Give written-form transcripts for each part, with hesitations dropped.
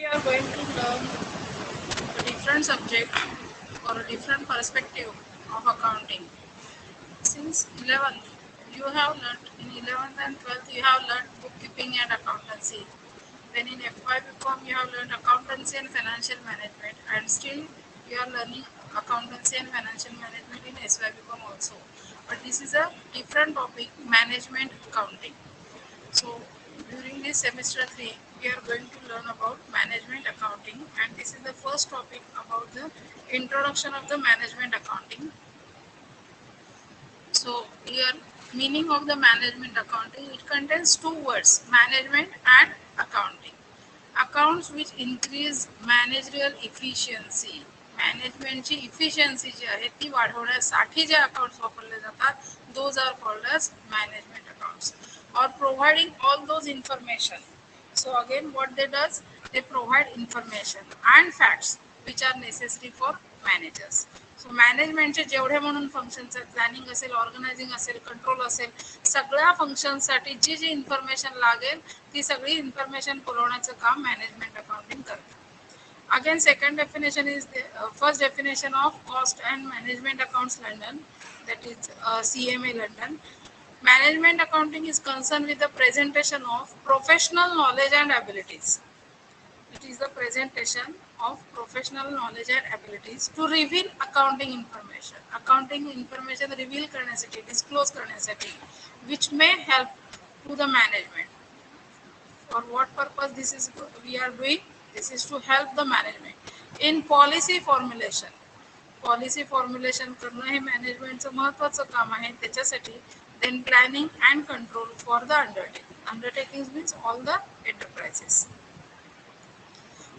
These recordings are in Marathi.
we are going to learn a different subject or a different perspective of accounting. Since 11th, you have learned in 11th and 12th, you have learned bookkeeping and accountancy. Then in FY BCom, you have learned accountancy and financial management, and still you are learning accountancy and financial management in SY BCom also. But this is a different topic, management accounting. So during this semester 3, we are going to learn about management accounting, and this is the first topic about the introduction of the management accounting. So here meaning of the management accounting, it contains two words, management and accounting. Accounts which increase managerial efficiency. मॅनेजमेंटची इफिशियन्सी जी आहे ती वाढवण्यासाठी जे अकाउंट्स वापरले जातात those are called as management accounts or providing all those information. So again what they does, they provide information and facts which are necessary for managers. So मॅनेजमेंटचे जेवढे म्हणून फंक्शन्स आहेत, प्लॅनिंग असेल, ऑर्गनायझिंग असेल, कंट्रोल असेल, सगळ्या फंक्शनसाठी जी जी इन्फॉर्मेशन लागेल ती सगळी इन्फॉर्मेशन पुरवण्याचं काम मॅनेजमेंट अकाउंटिंग करतं. Again, second definition is the first definition of Cost and Management Accounts London, that is CMA London. Management accounting is concerned with the presentation of professional knowledge and abilities. It is the presentation of professional knowledge and abilities to reveal accounting information. Accounting information reveal करण्यासाठी, disclose करण्यासाठी, which may help to the management. For what purpose this is we are doing? This is to help the management in policy formulation. Policy formulation करणं हे मॅनेजमेंटचं महत्त्वाचं काम आहे. त्याच्यासाठी then planning and control for the undertaking. Undertaking means all the enterprises.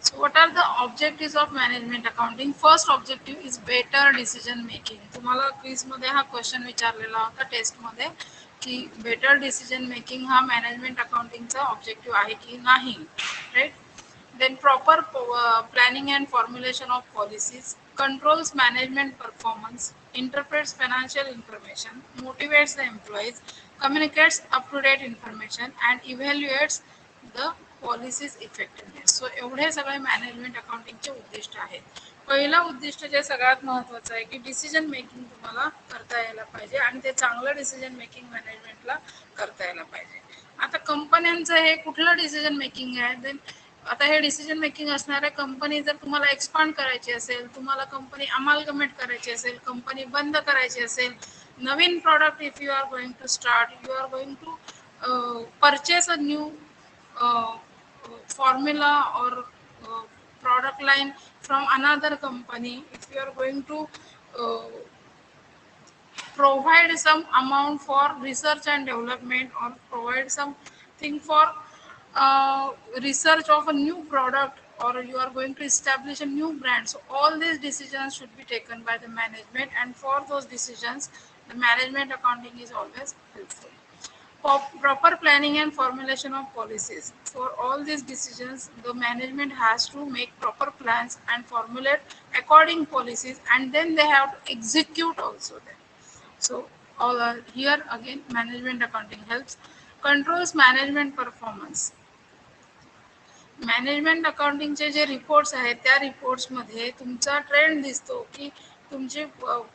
So what are the objectives of management accounting? First objective is better decision making. तुम्हाला क्विज मध्ये हा क्वेश्चन विचारलेला होता टेस्ट मध्ये की बेटर डिसिजन मेकिंग हा मॅनेजमेंट अकाउंटिंगचा ऑब्जेक्टिव्ह आहे की नाही, right? Then proper planning and formulation of policies, controls management performance, interprets financial information, motivates the employees, communicates up-to-date information, and evaluates the policies effectiveness. So एवढे सगळे मॅनेजमेंट अकाउंटिंगचे उद्दिष्ट आहेत. पहिलं उद्दिष्ट जे सगळ्यात महत्त्वाचं आहे की डिसिजन मेकिंग तुम्हाला करता यायला पाहिजे आणि ते चांगलं डिसिजन मेकिंग मॅनेजमेंटला करता यायला पाहिजे. आता कंपन्यांचं हे कुठलं डिसिजन मेकिंग आहे? देन आता हे डिसिजन मेकिंग असणाऱ्या कंपनी जर तुम्हाला एक्सपांड करायची असेल, तुम्हाला कंपनी अमालगमेट करायची असेल, कंपनी बंद करायची असेल, नवीन product if you are going to start, you are going to purchase a new formula or product line from another company, if you are going to provide some amount for research and development or provide something for research of a new product, or you are going to establish a new brand, so all these decisions should be taken by the management, and for those decisions the management accounting is always helpful. Proper planning and formulation of policies. For all these decisions, the management has to make proper plans and formulate according policies, and then they have to execute also them. So here again management accounting helps. Controls management performance. Management अकाउंटिंगचे जे रिपोर्ट्स आहेत त्या रिपोर्ट्समध्ये तुमचा ट्रेंड दिसतो की तुमची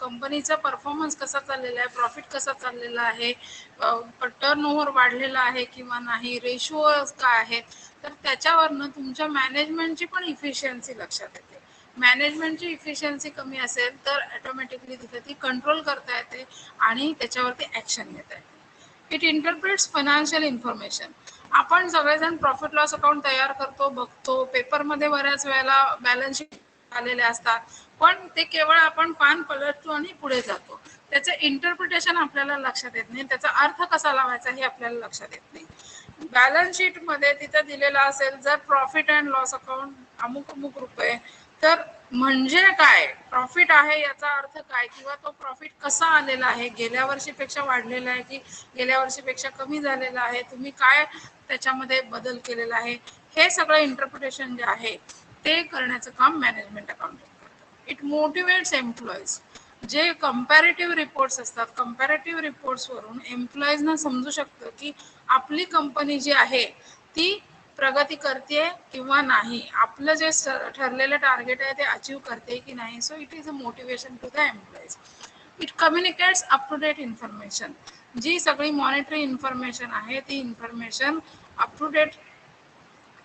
कंपनीचा परफॉर्मन्स कसा चाललेला आहे, प्रॉफिट कसा चाललेला आहे, टर्नओव्हर वाढलेला आहे किंवा नाही, रेशो काय आहेत, तर त्याच्यावरनं तुमच्या मॅनेजमेंटची पण इफिशियन्सी लक्षात येते. मॅनेजमेंटची इफिशियन्सी कमी असेल तर ऑटोमॅटिकली तिथे ती कंट्रोल करता येते आणि त्याच्यावरती ॲक्शन घेता येते. It interprets financial information. आपण सगळेजण प्रॉफिट लॉस अकाउंट तयार करतो, बघतो, पेपरमध्ये बऱ्याच वेळेला बॅलन्स शीट आलेले असतात, पण ते केवळ आपण पान पलटतो आणि पुढे जातो. त्याचं इंटरप्रिटेशन आपल्याला लक्षात येत नाही, त्याचा अर्थ कसा लावायचा हे आपल्याला लक्षात येत नाही. बॅलन्स शीट मध्ये तिथं दिलेला असेल जर प्रॉफिट अँड लॉस अकाउंट अमुक अमुक रुपये, तर म्हणजे काय, प्रॉफिट आहे याचा अर्थ काय, किंवा तो प्रॉफिट कसा आलेला आहे, गेल्या वर्षीपेक्षा वाढलेला आहे की गेल्या वर्षीपेक्षा कमी झालेला आहे, तुम्ही काय त्याच्यामध्ये बदल केलेला आहे, हे सगळं इंटरप्रिटेशन जे आहे ते करण्याचं काम मॅनेजमेंट अकाउंटिंग करतं. It motivates employees. जे कंपॅरेटिव्ह रिपोर्ट्स असतात, कंपॅरेटिव्ह रिपोर्ट्स वरून एम्प्लॉईजना समजू शकतं की आपली कंपनी जी आहे ती प्रगती करते किंवा नाही, आपलं जे ठरलेलं टार्गेट आहे ते अचीव करते की नाही. So it is a motivation to the employees. It communicates up to date information. जी सगळी मॉनिटरी इन्फॉर्मेशन आहे ती इन्फॉर्मेशन अप टू डेट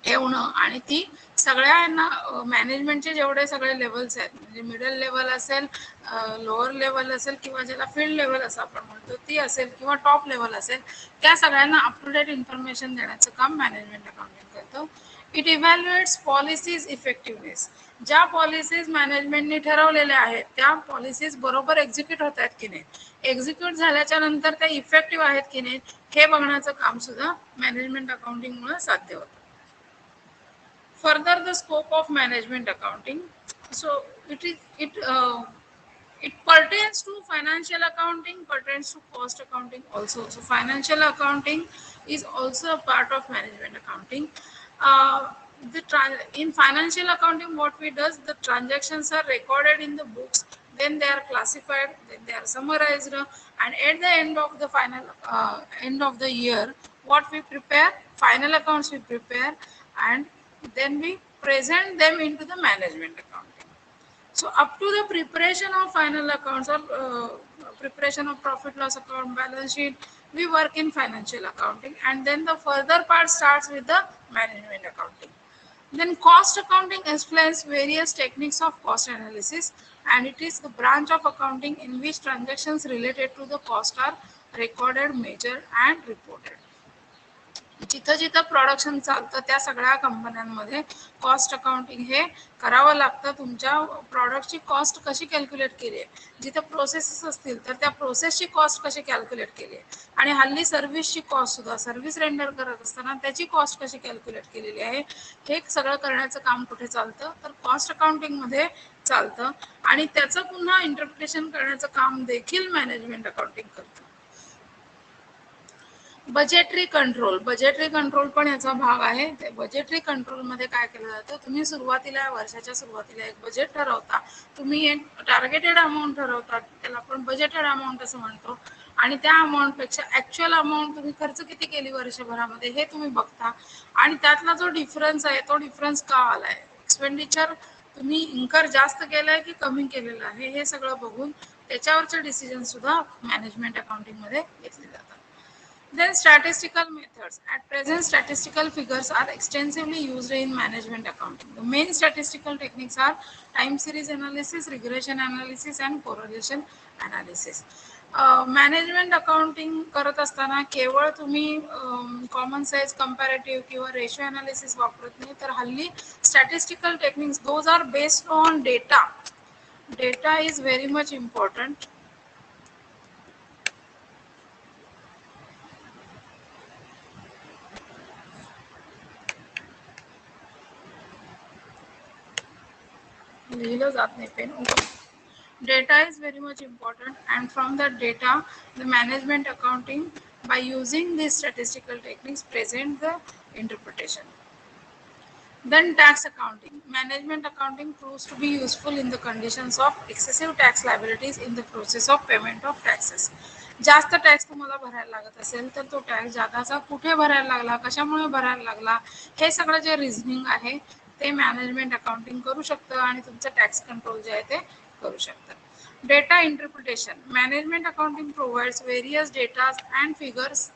ठेवणं आणि ती सगळ्यांना मॅनेजमेंटचे जेवढे सगळे लेवल्स आहेत, म्हणजे मिडल लेवल असेल, लोअर लेवल असेल किंवा ज्याला फील्ड लेवल असं आपण म्हणतो ती असेल किंवा टॉप लेवल असेल, त्या सगळ्यांना अप टू डेट इन्फॉर्मेशन देण्याचं काम मॅनेजमेंट अकाउंटिंग करतं. It evaluates policies effectiveness. ज्या पॉलिसीज मॅनेजमेंटने ठरवलेल्या आहेत त्या पॉलिसीज बरोबर एक्झिक्यूट होत आहेत की नाही, एक्झिक्यूट झाल्याच्या नंतर त्या इफेक्टिव्ह आहेत की नाही हे बघण्याचं काम सुद्धा मॅनेजमेंट अकाउंटिंगमुळे साध्य होतं. Further, the scope of management accounting. So it pertains to financial accounting, pertains to cost accounting also. So financial accounting is also a part of management accounting. In financial accounting, what we does, the transactions are recorded in the books, then they are classified, then they are summarized, and at the end of the end of the year, what we prepare, final accounts we prepare, and then we present them into the management accounting. So up to the preparation of final accounts or preparation of profit loss account, balance sheet, we work in financial accounting, and then the further part starts with the management accounting. Then cost accounting explains various techniques of cost analysis, and it is the branch of accounting in which transactions related to the cost are recorded, measured and reported. जिथं जिथं प्रोडक्शन चालतं त्या सगळ्या कंपन्यांमध्ये कॉस्ट अकाउंटिंग हे करावं लागतं. तुमच्या प्रॉडक्टची कॉस्ट कशी कॅल्क्युलेट केली आहे, जिथं प्रोसेसेस असतील तर त्या प्रोसेसची कॉस्ट कशी कॅल्क्युलेट केली आहे, आणि हल्ली सर्व्हिसची कॉस्ट सुद्धा, सर्व्हिस रेंडर करत असताना त्याची कॉस्ट कशी कॅल्क्युलेट केलेली आहे, हे सगळं करण्याचं काम कुठे चालतं तर कॉस्ट अकाउंटिंगमध्ये चालतं. आणि त्याचं पुन्हा इंटरप्रिटेशन करण्याचं काम देखील मॅनेजमेंट अकाउंटिंग करतं. बजेटरी कंट्रोल, बजेटरी कंट्रोल पण याचा भाग आहे. ते बजेटरी कंट्रोल मध्ये काय केलं जातं, तुम्ही सुरुवातीला वर्षाच्या सुरुवातीला एक बजेट ठरवता, तुम्ही एक टार्गेटेड अमाऊंट ठरवता, त्याला आपण बजेटेड अमाऊंट असं म्हणतो, आणि त्या अमाऊंट पेक्षा ऍक्च्युअल अमाऊंट तुम्ही खर्च किती केली वर्षभरामध्ये हे तुम्ही बघता, आणि त्यातला जो डिफरन्स आहे तो डिफरन्स का आलाय, एक्सपेंडिचर तुम्ही इन्कर जास्त केलंय की कमी केलेलं आहे, हे सगळं बघून त्याच्यावरचे डिसिजन सुद्धा मॅनेजमेंट अकाउंटिंग मध्ये घेतले जातात. Then statistical methods. At present, statistical figures are extensively used in management accounting. The main statistical techniques are time series analysis, regression analysis, and correlation analysis. Management accounting करत असताना केवळ तुम्ही कॉमन साईज कंपॅरेटिव्ह किंवा रेशो अनालिसिस वापरत नाही, तर हल्ली statistical techniques those are based on data. Data is very much important. लिहिलं जात नाही pen. Data is very much important, and from that data the management accounting by using these statistical techniques present the interpretation. Then tax accounting. Management accounting proves to be useful in the conditions of excessive tax liabilities in the process of payment of taxes. जास्त टॅक्स तुम्हाला भरायला लागत असेल तर तो टॅक्स जादाचा कुठे भरायला लागला, कशामुळे भरायला लागला, हे सगळं जे रिझनिंग आहे ते मॅनेजमेंट अकाउंटिंग करू शकतं आणि तुमचं टॅक्स कंट्रोल जे आहे ते करू शकतं. Data interpretation. Management accounting provides various data and figures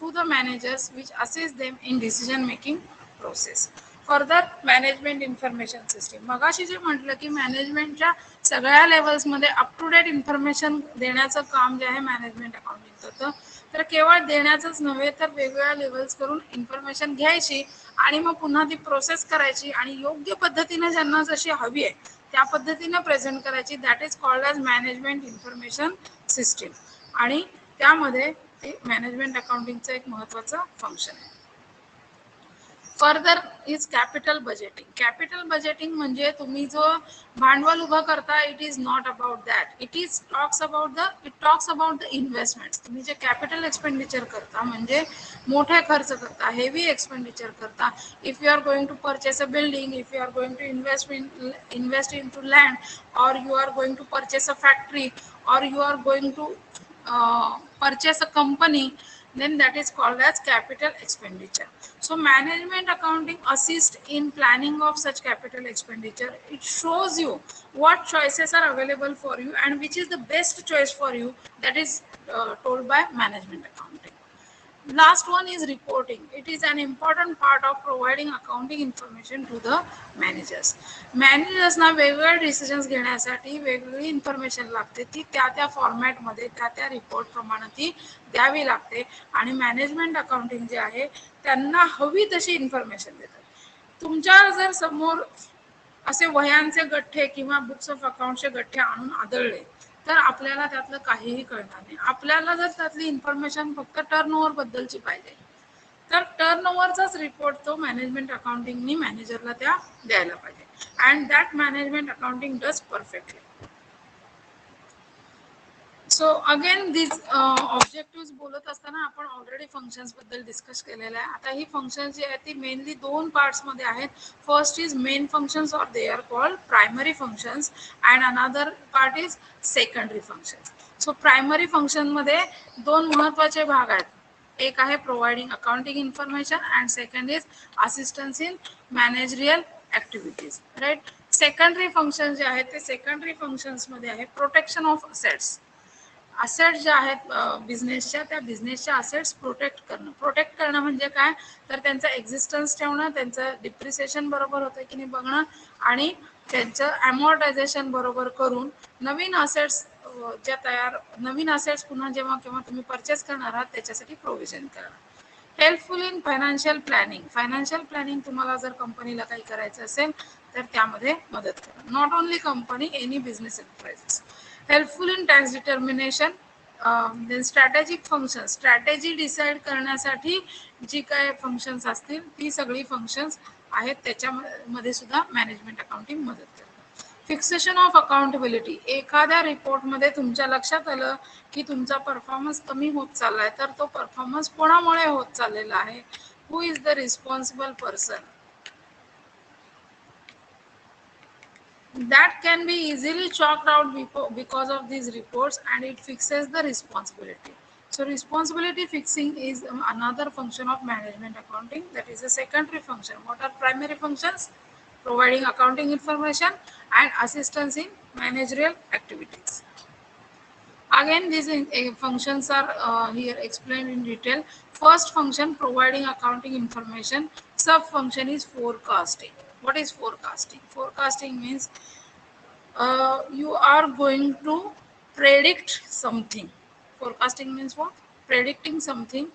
to the managers which assist them in decision making process. Further, management information system. मगाशी जे म्हटलं की मॅनेजमेंटच्या सगळ्या लेवल्स मध्ये अप टू डेट इन्फॉर्मेशन देण्याचं काम जे आहे मॅनेजमेंट अकाउंटिंग करतं. तर केवळ देण्याचंच नव्हे तर वेगवेगळ्या लेवल्स करून इन्फॉर्मेशन घ्यायची आणि मग पुन्हा ती प्रोसेस करायची आणि योग्य पद्धतीने ज्यांना जशी हवी आहे त्या पद्धतीने प्रेझेंट करायची. That is called as management information system, आणि त्यामध्ये ते मॅनेजमेंट अकाउंटिंगचं एक महत्त्वाचं फंक्शन आहे. Further is capital budgeting. Capital budgeting म्हणजे तुम्ही जो भांडवल उभं करता, it is not about that, it talks about the investments. तुम्ही जे कॅपिटल एक्सपेंडिचर करता म्हणजे मोठे खर्च करता, हेवी एक्सपेंडिचर करता, if you are going to purchase a building, if you are going to invest in to land, or you are going to purchase a factory, or you are going to purchase a company, then that is called as capital expenditure. So management accounting assists in planning of such capital expenditure. It shows you what choices are available for you and which is the best choice for you, that is told by management accounting. Last one is reporting. It is an important part of providing accounting information to the managers. मॅनेजर्सना वेगवेगळ्या डिसिजन्स घेण्यासाठी वेगवेगळी इन्फॉर्मेशन लागते, ती त्या त्या फॉर्मॅटमध्ये त्या त्या रिपोर्ट प्रमाणे ती द्यावी लागते आणि मॅनेजमेंट अकाउंटिंग जे आहे त्यांना हवी तशी इन्फॉर्मेशन देतात. तुमच्या जर समोर असे वह्यांचे गठ्ठे किंवा बुक्स ऑफ अकाउंटचे गठ्ठे आणून आदळले तर आपल्याला त्यातलं काहीही कळणार नाही. आपल्याला जर त्यातली इन्फॉर्मेशन फक्त टर्नओव्हर बद्दलची पाहिजे तर टर्नओव्हरचाच रिपोर्ट तो मॅनेजमेंट अकाउंटिंगनी मॅनेजरला त्या द्यायला पाहिजे. And that management accounting does perfectly. So again this objective बोलत असताना आपण ऑलरेडी फंक्शन्स बद्दल डिस्कस केलेलं आहे. आता ही फंक्शन्स जी आहेत ती मेनली दोन पार्ट्स मध्ये आहेत. First is main functions or they are called primary functions and another part is secondary functions. So primary function मध्ये दोन महत्वाचे भाग आहेत. एक आहे providing accounting information and second is assistance in managerial activities. Right. Secondary function जे आहेत ते सेकंडरी फंक्शन्स मध्ये आहे प्रोटेक्शन ऑफ असेट्स. असेट्स ज्या आहेत बिझनेसच्या त्या बिझनेसच्या असेट्स प्रोटेक्ट करणं. प्रोटेक्ट करणं म्हणजे काय तर त्यांचं एक्झिस्टन्स ठेवणं, त्यांचं डिप्रिसिएशन बरोबर होतं की नाही बघणं आणि त्यांचं अमॉर्टायझेशन बरोबर करून नवीन असेट्स ज्या नवीन असेट्स पुन्हा जेव्हा केव्हा तुम्ही परचेस करणार आहात त्याच्यासाठी प्रोव्हिजन करणं. Helpful in financial planning. Financial planning तुम्हाला जर कंपनीला काही करायचं असेल तर त्यामध्ये मदत करा. Not only company, any business enterprises. Helpful in tax determination. Then strategic function. Strategy decide करण्यासाठी जी काय फंक्शन्स असतील ती सगळी फंक्शन्स आहेत त्याच्यामध्ये सुद्धा मॅनेजमेंट अकाउंटिंग मदत करते. Fixation of accountability. एखाद्या रिपोर्टमध्ये तुमच्या लक्षात आलं की तुमचा परफॉर्मन्स कमी होत चाललाय तर तो परफॉर्मन्स कोणामुळे होत चाललेला आहे, who is the responsible person, that can be easily chalked out because of these reports and it fixes the responsibility. So responsibility fixing is another function of management accounting, that is a secondary function. What are primary functions? Providing accounting information and assistance in managerial activities. Again these functions are here explained in detail. First function, providing accounting information. Sub function is forecasting. What is forecasting? Forecasting means you are going to predict something. Forecasting means what? Predicting something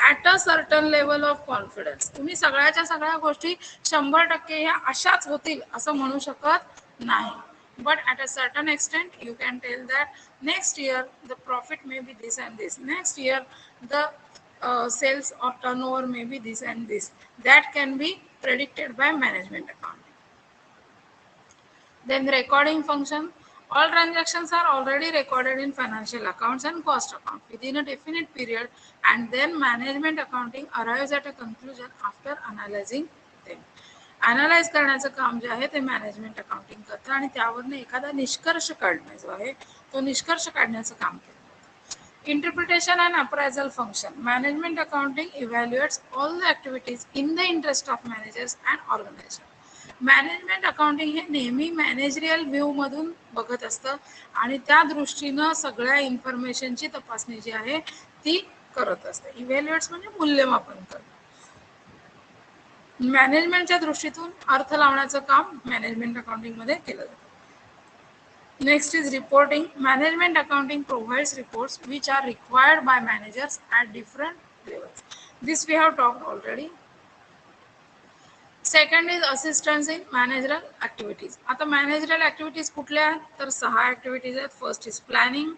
at a certain level of confidence. तुम्ही सगळ्याच्या सगळ्या गोष्टी 100% ह्या अशाच होतील असं म्हणू शकत नाही. But at a certain extent you can tell that next year the profit may be this and this. Next year the sales or turnover may be this and this. That can be predicted by management accounting. Then recording function. All transactions are already recorded in financial accounts and cost account within a definite period, and then management accounting arrives at a conclusion after analyzing them. Analyze करण्याचं काम जे आहे ते मॅनेजमेंट अकाउंटिंग करतं आणि त्यावरनं एखादा निष्कर्ष काढणं जो आहे तो निष्कर्ष काढण्याचं काम केलं. Interpretation and appraisal function. Management accounting evaluates all the activities in the interest of managers and organization. Management accounting हे नेहमी मॅनेजरियल व्ह्यू मधून बघत असतं आणि त्या दृष्टीनं सगळ्या इन्फॉर्मेशनची तपासणी जी आहे ती करत असते. इव्हॅल्युएट्स म्हणजे मूल्यमापन करणं. मॅनेजमेंटच्या दृष्टीतून अर्थ लावण्याचं काम मॅनेजमेंट अकाउंटिंग मध्ये केलं जातं. Next is reporting. Management accounting provides reports which are required by managers at different levels. This we have talked already. Second is assistance in managerial activities. आता मॅनेजरल ऍक्टिव्हिटीज कुठल्या आहेत तर 6 ऍक्टिव्हिटीज आहेत. First is planning,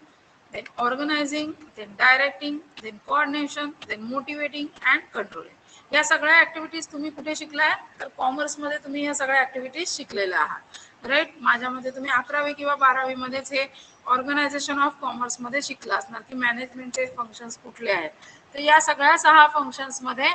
then organizing, then directing, then coordination, then motivating and controlling. या सगळ्या ऍक्टिव्हिटीज तुम्ही कुठे शिकलाय तर कॉमर्स मध्ये तुम्ही या सगळ्या ऍक्टिव्हिटीज शिकलेल्या आहात. राईट. माझ्यामध्ये तुम्ही 11वी किंवा 12वी मध्येच हे ऑर्गनायझेशन ऑफ कॉमर्स मध्ये शिकला असणार की मॅनेजमेंटचे फंक्शन्स कुठले आहेत. तर या सगळ्या 6 फंक्शन्स मध्ये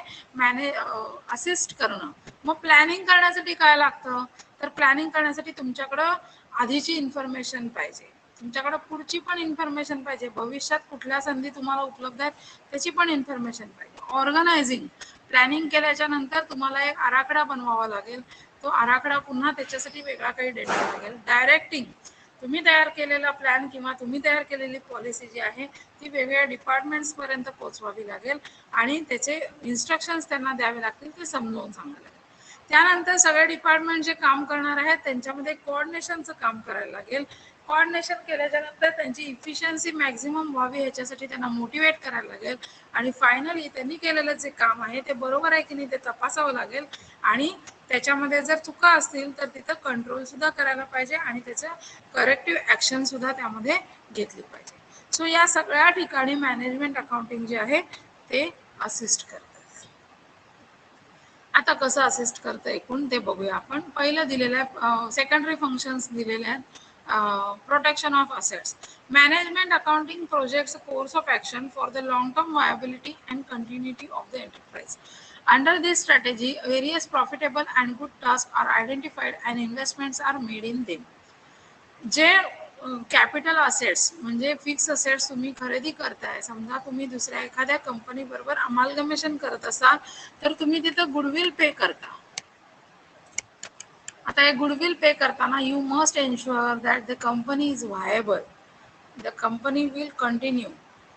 असिस्ट करणं. मग प्लॅनिंग करण्यासाठी काय लागतं तर प्लॅनिंग करण्यासाठी तुमच्याकडं आधीची इन्फॉर्मेशन पाहिजे. तुमच्याकडे पुढची पण इन्फॉर्मेशन पाहिजे, भविष्यात कुठल्या संधी तुम्हाला उपलब्ध आहेत त्याची पण इन्फॉर्मेशन पाहिजे. ऑर्गनायझिंग, प्लॅनिंग केल्याच्या नंतर तुम्हाला एक आराखडा बनवावा लागेल, तो आराखडा पुन्हा त्याच्यासाठी वेगळा काही डेटा लागेल. डायरेक्टिंग, तुम्ही तयार केलेला प्लॅन किंवा तुम्ही तयार केलेली पॉलिसी जी आहे ती वेगवेगळ्या डिपार्टमेंट्स पर्यंत पोहोचवावी लागेल आणि त्याचे इन्स्ट्रक्शन्स त्यांना द्यावे लागतील, ते समजावून सांगावे लागेल. त्यानंतर सगळे डिपार्टमेंट जे काम करणार आहेत त्यांच्यामध्ये कोऑर्डिनेशनचं काम करायला लागेल. कोऑर्डिनेशन केल्याच्या नंतर त्यांची इफिशियन्सी मॅक्झिमम व्हावी याच्यासाठी त्यांना मोटिवेट करायला लागेल आणि फायनली त्यांनी केलेलं जे काम आहे ते बरोबर आहे की नाही ते तपासावं लागेल आणि त्याच्यामध्ये जर चुका असतील तर तिथं कंट्रोल सुद्धा करायला पाहिजे आणि त्याचं करेक्टिव्ह ऍक्शन सुद्धा त्यामध्ये घेतली पाहिजे. सो या सगळ्या ठिकाणी मॅनेजमेंट अकाउंटिंग जे आहे ते असिस्ट करतं. आता कसं असिस्ट करतं एकूण ते बघूया आपण. पहिलं दिलेलं आहे सेकंडरी फंक्शन्स दिलेले आहेत. Protection of assets. Management accounting projects course of action for the long term viability and continuity of the enterprise. Under this strategy, various profitable and good tasks are identified and investments are made in them. जे कॅपिटल असेट्स म्हणजे फिक्स असेट्स तुम्ही खरेदी करताय, समजा तुम्ही दुसऱ्या एखाद्या कंपनी बरोबर अमालगमेशन करत असाल तर तुम्ही तिथं गुडविल पे करता. आता हे गुडविल पे करताना you must ensure that the company is viable, the company will continue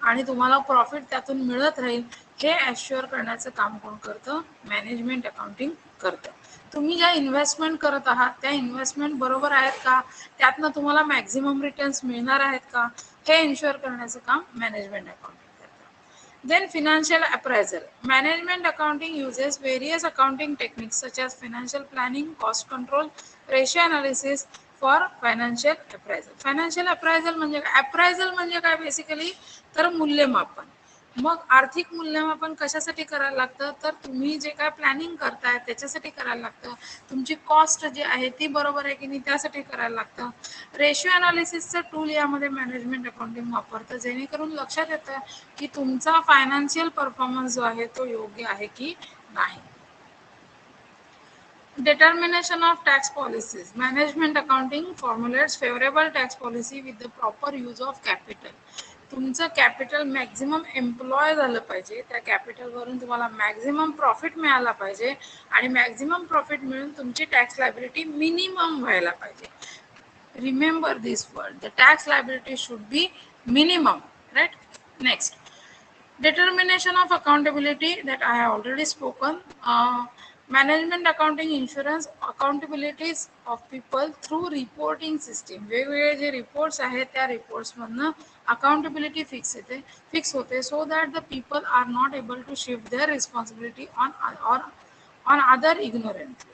आणि तुम्हाला प्रॉफिट त्यातून मिळत राहील हे ॲश्युअर करण्याचं काम कोण करतं? मॅनेजमेंट अकाउंटिंग करतं. तुम्ही ज्या इन्व्हेस्टमेंट करत आहात त्या इन्व्हेस्टमेंट बरोबर आहेत का, त्यातनं तुम्हाला मॅक्झिमम रिटर्न्स मिळणार आहेत का हे एन्श्युअर करण्याचं काम मॅनेजमेंट अकाउंटिंग करतं. Then financial appraisal. Management accounting uses various accounting techniques such as financial planning, cost control, ratio analysis for financial appraisal. Financial appraisal म्हणजे appraisal म्हणजे काय बेसिकली तर मूल्यमापन. मग आर्थिक मूल्यमापन कशासाठी करायला लागतं तर तुम्ही जे काय प्लॅनिंग करताय त्याच्यासाठी करायला लागतं. तुमची कॉस्ट जी आहे ती बरोबर आहे की नाही त्यासाठी करायला लागतं. रेशिओ अनालिसिसचं टूल यामध्ये मॅनेजमेंट अकाउंटिंग वापरतं जेणेकरून लक्षात येतं की तुमचा फायनान्शियल परफॉर्मन्स जो आहे तो योग्य आहे की नाही. Determination of tax policies. Management accounting formulates favorable tax policy with the proper use of capital. तुमचं कॅपिटल मॅक्झिमम एम्प्लॉय झालं पाहिजे, त्या कॅपिटलवरून तुम्हाला मॅक्झिमम प्रॉफिट मिळाला पाहिजे आणि मॅक्झिमम प्रॉफिट मिळून तुमची टॅक्स लायबिलिटी मिनिमम व्हायला पाहिजे. Remember this word, the tax liability should be minimum, right? Next, determination of accountability that I have already spoken. Management accounting insurance accountabilities of people through reporting system. वेगवेगळे जे रिपोर्ट्स आहेत त्या रिपोर्ट्स मधनं अकाउंटेबिलिटी फिक्स होते so that the people are not able to shift their responsibility on other ignorantly.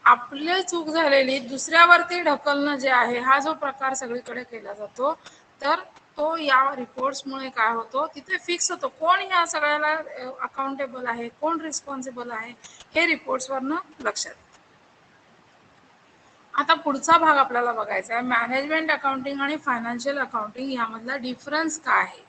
आपली चूक झालेली दुसऱ्यावरती ढकलणं जे आहे हा जो प्रकार सगळीकडे केला जातो तर तो या रिपोर्ट्समुळे काय होतो तिथे फिक्स होतो कोण या सगळ्याला अकाउंटेबल आहे, कोण रिस्पॉन्सिबल आहे हे रिपोर्ट्सवरनं लक्षात. आता पुढचा भाग आपल्याला बघायचा आहे मॅनेजमेंट अकाउंटिंग आणि फायनान्शियल अकाउंटिंग यामधला डिफरन्स काय आहे.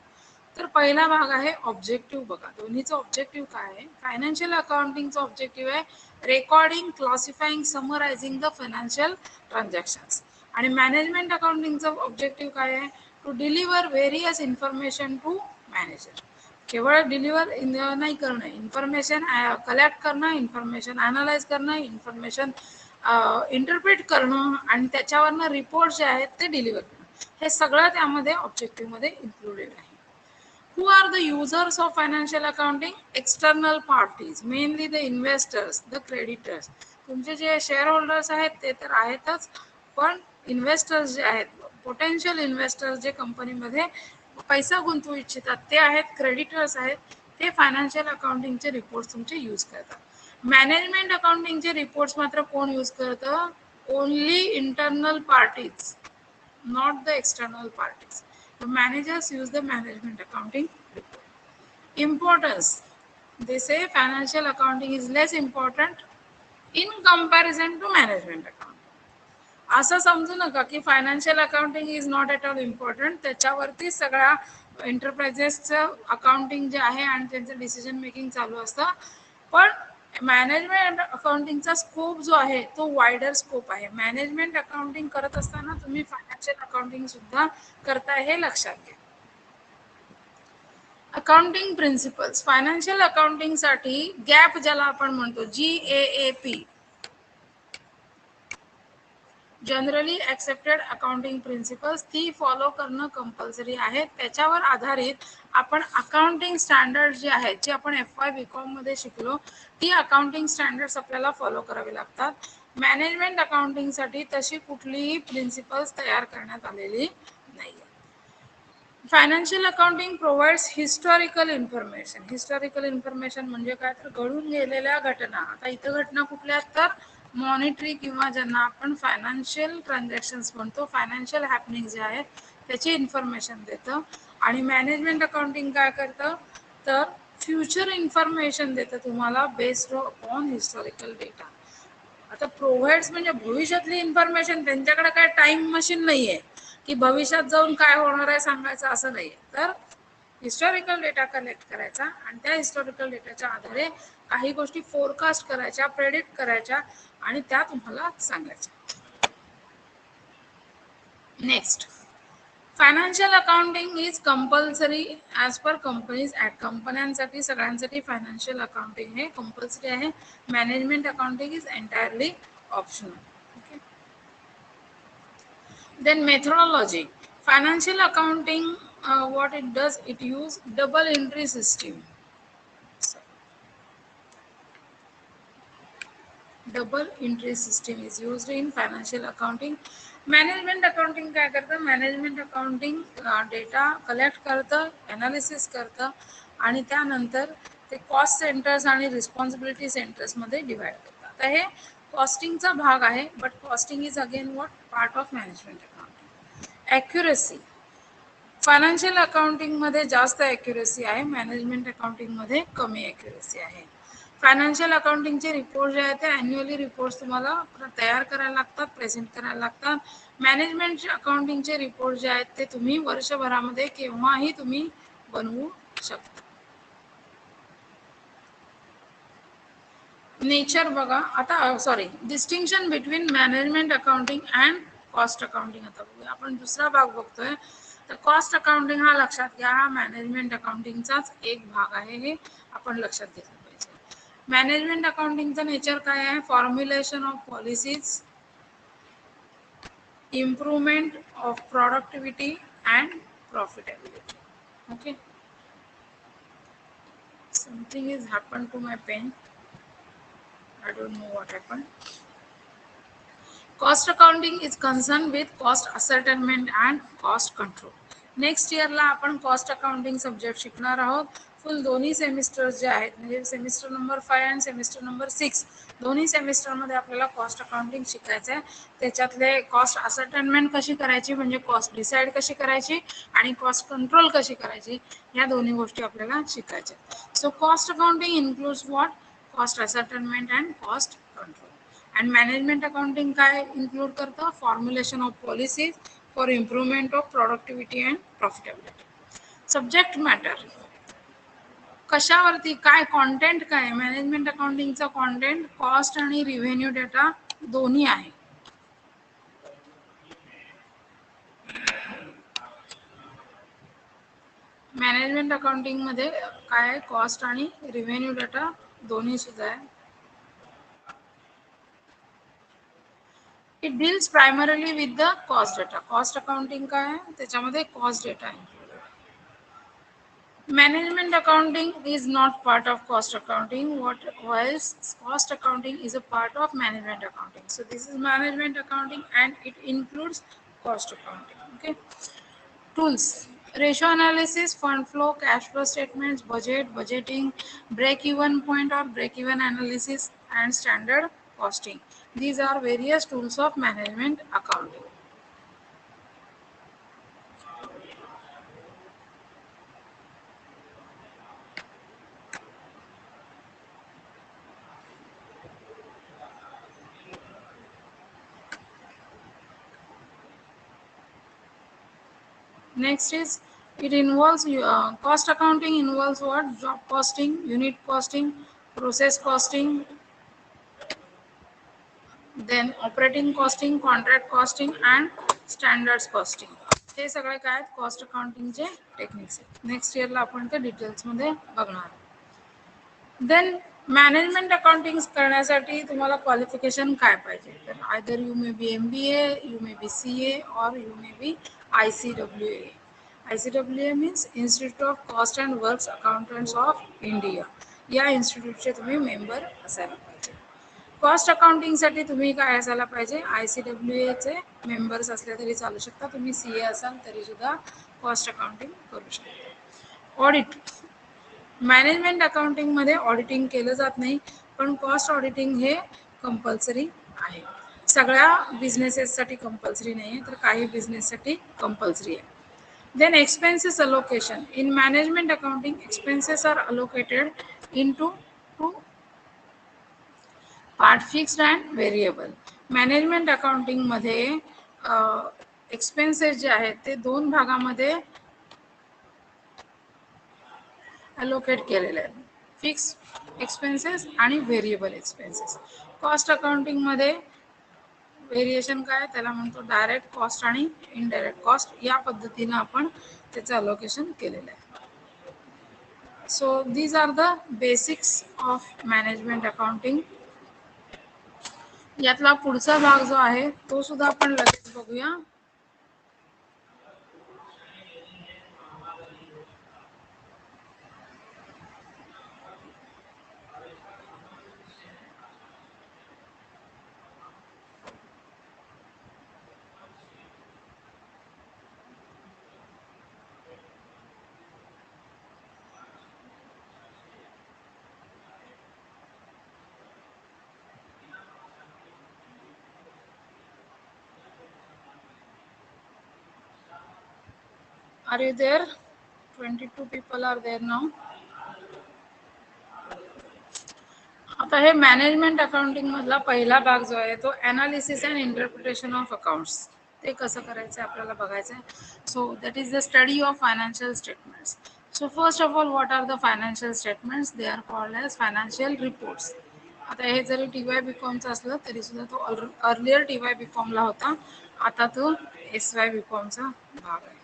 तर पहिला भाग आहे ऑब्जेक्टिव्ह. बघा दोन्हीचं ऑब्जेक्टिव्ह काय आहे. फायनान्शियल अकाउंटिंगचं ऑब्जेक्टिव्ह आहे recording, classifying, summarising the financial transactions आणि मॅनेजमेंट अकाउंटिंगचं ऑब्जेक्टिव्ह काय आहे to deliver various information to manager. केवळ डिलिव्हर नाही करणं, इन्फॉर्मेशन कलेक्ट करणं, इन्फॉर्मेशन अनालाइज करणं, इन्फॉर्मेशन इंटरप्रेट करणं आणि त्याच्यावरनं रिपोर्ट जे आहेत ते डिलिव्हर करणं हे सगळं त्यामध्ये ऑब्जेक्टिव्ह मध्ये इन्क्लुडेड आहे. Who are the users of financial accounting? External parties, mainly the investors, the creditors. तुमचे जे शेअर होल्डर्स आहेत ते तर आहेतच पण इन्व्हेस्टर्स जे आहेत पोटेन्शियल इन्व्हेस्टर्स जे कंपनीमध्ये पैसा गुंतवू इच्छितात ते आहेत, क्रेडिटर्स आहेत, ते फायनान्शियल अकाउंटिंगचे रिपोर्ट्स तुमचे यूज करतात. मॅनेजमेंट अकाउंटिंगचे रिपोर्ट्स मात्र कोण यूज करतं? Only internal parties, not the external parties. The managers use the management accounting report. Importance. They say financial accounting is less important in comparison to management accounting. असं समजू नका की financial accounting is not at all important, त्याच्यावरती सगळ्या एंटरप्राइजेसचं अकाउंटिंग जे आहे आणि त्यांचं डिसिजन मेकिंग चालू असतं. पण मॅनेजमेंट अकाउंटिंगचा स्कोप जो आहे तो वायडर स्कोप आहे. मॅनेजमेंट अकाउंटिंग करत असताना तुम्ही फायनान्शियल अकाउंटिंग सुद्धा करताय हे लक्षात घ्या. अकाउंटिंग प्रिन्सिपल्स फायनान्शियल अकाउंटिंग साठी गॅप ज्याला आपण म्हणतो GAAP generally accepted accounting principles ती फॉलो करणं कंपल्सरी आहे. त्याच्यावर आधारित आपण अकाउंटिंग स्टँडर्ड जे आहेत जे आपण FY BCom मध्ये शिकलो ती अकाउंटिंग स्टँडर्ड्स आपल्याला फॉलो करावे लागतात. मॅनेजमेंट अकाउंटिंग साठी तशी कुठलीही प्रिन्सिपल्स तयार करण्यात आलेली नाही. Financial accounting provides historical information. Historical information म्हणजे काय तर घडून गेलेल्या घटना. आता इथं घटना कुठल्या तर मॉनिटरी किंवा ज्यांना आपण फायनान्शियल ट्रान्झॅक्शन्स म्हणतो फायनान्शियल हॅपनिंग जे आहेत त्याची इन्फॉर्मेशन देतं. आणि मॅनेजमेंट अकाउंटिंग काय करतं तर फ्युचर इन्फॉर्मेशन देतं तुम्हाला बेस्ड ऑन हिस्टॉरिकल डेटा. आता प्रोव्हाइड्स म्हणजे भविष्यातली इन्फॉर्मेशन. त्यांच्याकडे काय टाइम मशीन नाहीये की भविष्यात जाऊन काय होणार आहे सांगायचं असं नाहीये. तर हिस्टॉरिकल डेटा कलेक्ट करायचा आणि त्या हिस्टॉरिकल डेटाच्या आधारे काही गोष्टी फोरकास्ट करायच्या, प्रेडिक्ट करायच्या आणि त्या तुम्हाला सांगायच्या. Next, financial accounting is compulsory as per companies act. कंपन्यांसाठी सगळ्यांसाठी फायनान्शियल अकाउंटिंग हे कंपल्सरी आहे. Management accounting is entirely optional. Okay. Then methodology. Financial accounting, what it does, it use double entry system. Double entry system is used in financial accounting. Management accounting काय करतं, मॅनेजमेंट अकाउंटिंग डेटा कलेक्ट करतं, ॲनालिसिस करतं आणि त्यानंतर ते कॉस्ट सेंटर्स आणि रिस्पॉन्सिबिलिटी सेंटर्समध्ये डिवाइड करतात. आता हे कॉस्टिंगचा भाग आहे, but costing is again what part of management accounting. Accuracy financial accounting मध्ये जास्त ॲक्युरसी आहे, मॅनेजमेंट अकाउंटिंग मध्ये कमी ॲक्युरसी आहे. फायनान्शियल अकाउंटिंगचे रिपोर्ट जे आहेत ते ॲन्युअली रिपोर्ट्स तुम्हाला तयार करायला लागतात, प्रेझेंट करायला लागतात. मॅनेजमेंट अकाउंटिंगचे रिपोर्ट जे आहेत ते तुम्ही वर्षभरामध्ये केव्हाही तुम्ही बनवू शकता. नेचर बघा आता, sorry, distinction between management accounting and cost accounting. आता बघूया आपण दुसरा भाग बघतोय. तर कॉस्ट अकाउंटिंग हा लक्षात घ्या, हा मॅनेजमेंट अकाउंटिंगचाच एक भाग आहे, हे आपण लक्षात घेतलं पाहिजे. मॅनेजमेंट अकाउंटिंगचं नेचर काय आहे, formulation of policies, improvement of productivity and profitability. Okay, something is happen to my pen. I don't know what happened. Cost accounting is concerned with cost ascertainment and cost control. Next इयरला आपण कॉस्ट अकाउंटिंग सब्जेक्ट शिकणार आहोत. फुल दोन्ही सेमिस्टर्स जे आहेत म्हणजे सेमिस्टर नंबर 5 आणि सेमिस्टर नंबर 6 दोन्ही सेमिस्टरमध्ये आपल्याला कॉस्ट अकाउंटिंग शिकायचं आहे. त्याच्यातले कॉस्ट असर्टेनमेंट कशी करायची म्हणजे कॉस्ट डिसाईड कशी करायची आणि कॉस्ट कंट्रोल कशी करायची या दोन्ही गोष्टी आपल्याला शिकायच्या. So cost accounting includes what, cost ascertainment and cost control. And management accounting काय इन्क्लूड करतं, formulation of policies for improvement of productivity and profitability. Subject matter कशावरती, काय कॉन्टेंट, काय मॅनेजमेंट अकाउंटिंगचा कॉन्टेंट कॉस्ट आणि रिव्हेन्यू डेटा दोन्ही आहे. मॅनेजमेंट अकाउंटिंग मध्ये काय कॉस्ट आणि रिव्हेन्यू डेटा दोन्ही सुद्धा आहे. It deals primarily with the cost data. Cost accounting काय आहे त्याच्यामध्ये कॉस्ट डेटा आहे. Management accounting is not part of cost accounting. What whilst cost accounting is a part of management accounting. So this is management accounting and it includes cost accounting. Okay. Tools: ratio analysis, fund flow, cash flow statements, budget, budgeting, break-even point or break-even analysis, and standard costing. These are various tools of management accounting. Next is it involves cost accounting involves what, job costing, unit costing, process costing, then operating costing, contract costing and standards costing. हे सगळे काय आहेत कॉस्ट अकाउंटिंगचे टेक्निक्स आहेत. नेक्स्ट इयरला आपण ते डिटेल्समध्ये बघणार. देन मॅनेजमेंट अकाउंटिंग करण्यासाठी तुम्हाला क्वालिफिकेशन काय पाहिजे, तर either you may be MBA, you may be CA और you may be ICWA. ICWA means institute of cost and works accountants of India. या इन्स्टिट्यूटचे तुम्ही मेंबर असायला पाहिजे. कॉस्ट अकाउंटिंगसाठी तुम्ही काय असायला पाहिजे, ICWAचे मेंबर्स असले तरी चालू शकता. तुम्ही CA असाल तरी सुद्धा कॉस्ट अकाउंटिंग करू शकता. ऑडिट, मॅनेजमेंट अकाउंटिंगमध्ये ऑडिटिंग केलं जात नाही, पण कॉस्ट ऑडिटिंग हे कंपल्सरी आहे. सगळ्या बिझनेसेससाठी कंपल्सरी नाही आहे, तर काही बिझनेससाठी कंपल्सरी आहे. Then expenses allocation. In management accounting, expenses are allocated into two part, fixed and variable. Management accounting मध्ये एक्सपेन्सेस जे आहेत ते दोन भागामध्ये अलोकेट केलेले आहेत, फिक्स एक्सपेन्सेस आणि व्हेरिएबल एक्सपेन्सेस. कॉस्ट अकाउंटिंग मध्ये व्हेरिएशन काय, त्याला म्हणतो डायरेक्ट कॉस्ट आणि इनडायरेक्ट कॉस्ट. या पद्धतीनं आपण त्याचं अलोकेशन केलेलं आहे. So these are the basics of management accounting. यातला पुढचा भाग जो आहे तो सुद्धा आपण लगेच बघूया. Are you there? 22 people are there now. आता हे मॅनेजमेंट अकाउंटिंग मधला पहिला भाग जो आहे तो analysis and interpretation of accounts. ते कसं करायचं आपल्याला बघायचं आहे. So that is the study of financial statements. So first of all, what are the financial statements? They are called as financial reports. आता हे जरी TY BComचं असलं तरी सुद्धा तो अर्लियर TY BComला होता, आता तो SY BComचा भाग आहे.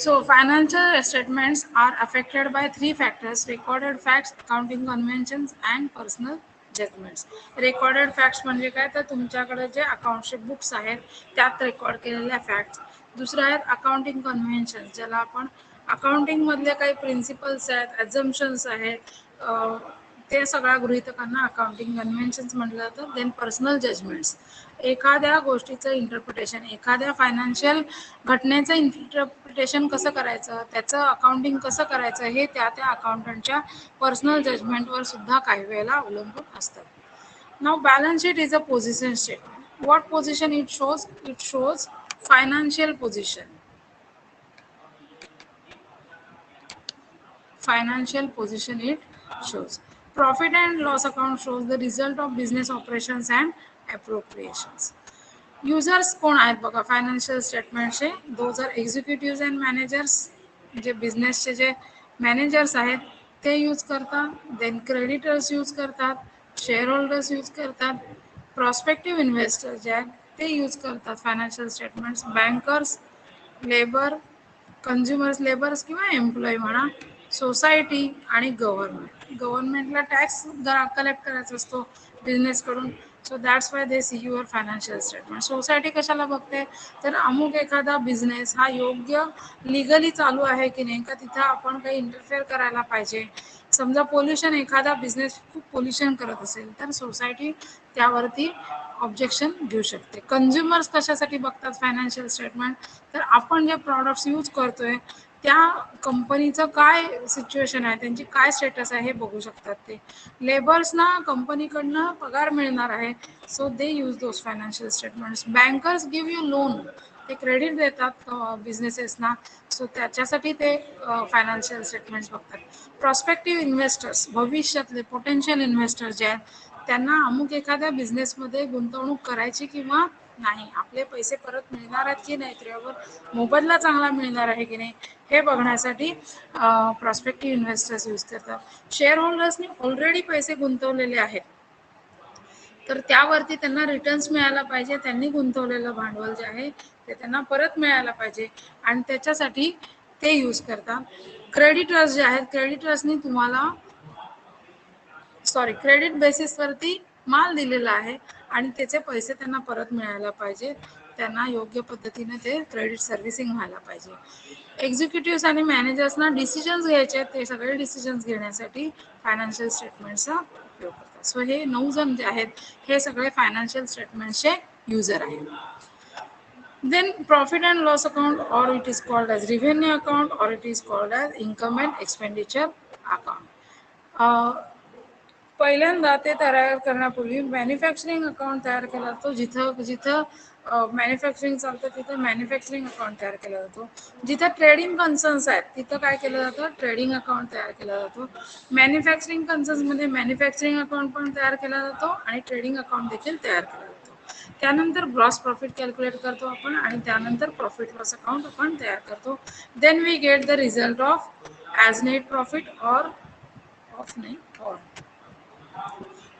So financial statements are affected by three factors: recorded facts, accounting conventions and personal judgments. Recorded facts म्हणजे काय, तर तुमच्याकडे जे अकाउंटचे बुक्स आहेत त्यात रेकॉर्ड केलेल्या फॅक्ट्स. दुसरं आहेत अकाउंटिंग कन्व्हेन्शन, ज्याला आपण अकाउंटिंग मधले काही प्रिन्सिपल्स आहेत, ॲझम्पशन्स आहेत, ते सगळ्या गृहीतकांना अकाउंटिंग कन्व्हेन्शन्स म्हटलं जातं. देन पर्सनल जजमेंट्स, एखाद्या गोष्टीचं इंटरप्रिटेशन, एखाद्या फायनान्शियल घटनेचं इंटरप्रिटेशन कसं करायचं, त्याचं अकाउंटिंग कसं करायचं, हे त्या त्या अकाउंटंटच्या पर्सनल जजमेंटवर सुद्धा काही वेळेला अवलंबून असतं. Now balance sheet is a position statement. What position it shows? It shows financial position. Financial position it shows. Profit and loss account shows the result of business operations and appropriations. Users कोण आहेत बघा फायनान्शियल स्टेटमेंटचे? Those are executive and managers. जे बिझनेसचे जे मॅनेजर्स आहेत ते यूज करतात. देन क्रेडिटर्स यूज करतात, शेअर होल्डर्स यूज करतात, प्रॉस्पेक्टिव्ह इन्व्हेस्टर जे आहेत ते यूज करतात financial statements, bankers, labour, consumers, labours किंवा एम्प्लॉई म्हणा, सोसायटी आणि गव्हर्नमेंट. गव्हर्नमेंटला टॅक्स कलेक्ट करायचा असतो बिझनेसकडून, so that's why they see your financial statement. Society कशाला बघते, तर अमुक एखादा बिझनेस हा योग्य लिगली चालू आहे की नाही, का तिथं आपण काही इंटरफेअर करायला पाहिजे. समजा पोल्युशन, एखादा बिझनेस खूप पोल्युशन करत असेल तर सोसायटी त्यावरती ऑब्जेक्शन घेऊ शकते. कन्झ्युमर्स कशासाठी बघतात फायनान्शियल स्टेटमेंट, तर आपण जे प्रॉडक्ट्स यूज करतोय त्या कंपनीचं काय सिच्युएशन आहे, त्यांची काय स्टेटस आहे हे बघू शकतात ते. लेबर्सना कंपनीकडनं पगार मिळणार आहे, so they use those financial statements. Bankers give you loan, ते क्रेडिट देतात बिझनेसेसना, सो त्याच्यासाठी ते फायनान्शियल स्टेटमेंट्स बघतात. प्रॉस्पेक्टिव्ह इन्व्हेस्टर्स, भविष्यातले पोटेन्शियल इन्व्हेस्टर जे आहेत त्यांना अमुक एखाद्या बिझनेसमध्ये गुंतवणूक करायची किंवा नाही, आपले पैसे परत मिळणार आहेत की नाही, त्यावर मोबदला चांगला मिळणार आहे की नाही हे बघण्यासाठी प्रॉस्पेक्टिव्ह इन्व्हेस्टर्स यूज करतात. शेअर होल्डर्सनी ऑलरेडी पैसे गुंतवलेले आहेत, तर त्यावरती त्यांना रिटर्न्स मिळायला पाहिजे. त्यांनी गुंतवलेलं भांडवल जे आहे ते त्यांना परत मिळायला पाहिजे आणि त्याच्यासाठी ते यूज करतात. क्रेडिटर्स जे आहेत, क्रेडिटर्सनी तुम्हाला क्रेडिट बेसिसवरती माल दिलेला आहे आणि त्याचे पैसे त्यांना परत मिळायला पाहिजे. त्यांना योग्य पद्धतीने ते क्रेडिट सर्व्हिसिंग व्हायला पाहिजे. एक्झिक्युटिव्ह आणि मॅनेजर्सना डिसिजन्स घ्यायचे आहेत, ते सगळे डिसिजन्स घेण्यासाठी फायनान्शियल स्टेटमेंटचा उपयोग करतात. सो हे 9 जण जे आहेत हे सगळे फायनान्शियल स्टेटमेंटचे युजर आहेत. Then profit and loss account, or it is called as revenue account, or it is called as income and expenditure account. पहिल्यांदा ते तयार करण्यापूर्वी मॅन्युफॅक्चरिंग अकाउंट तयार केला जातो. जिथं जिथं मॅन्युफॅक्चरिंग चालतं तिथं मॅन्युफॅक्चरिंग अकाउंट तयार केला जातो. जिथं ट्रेडिंग कन्सर्न्स आहेत तिथं काय केलं जातं, ट्रेडिंग अकाउंट तयार केला जातो. मॅन्युफॅक्चरिंग कन्सर्न्समध्ये मॅन्युफॅक्चरिंग अकाउंट पण तयार केला जातो आणि ट्रेडिंग अकाउंट देखील तयार केला जातो. त्यानंतर ग्रॉस प्रॉफिट कॅल्क्युलेट करतो आपण आणि त्यानंतर प्रॉफिट लॉस अकाउंट आपण तयार करतो. Then we get the result of as net profit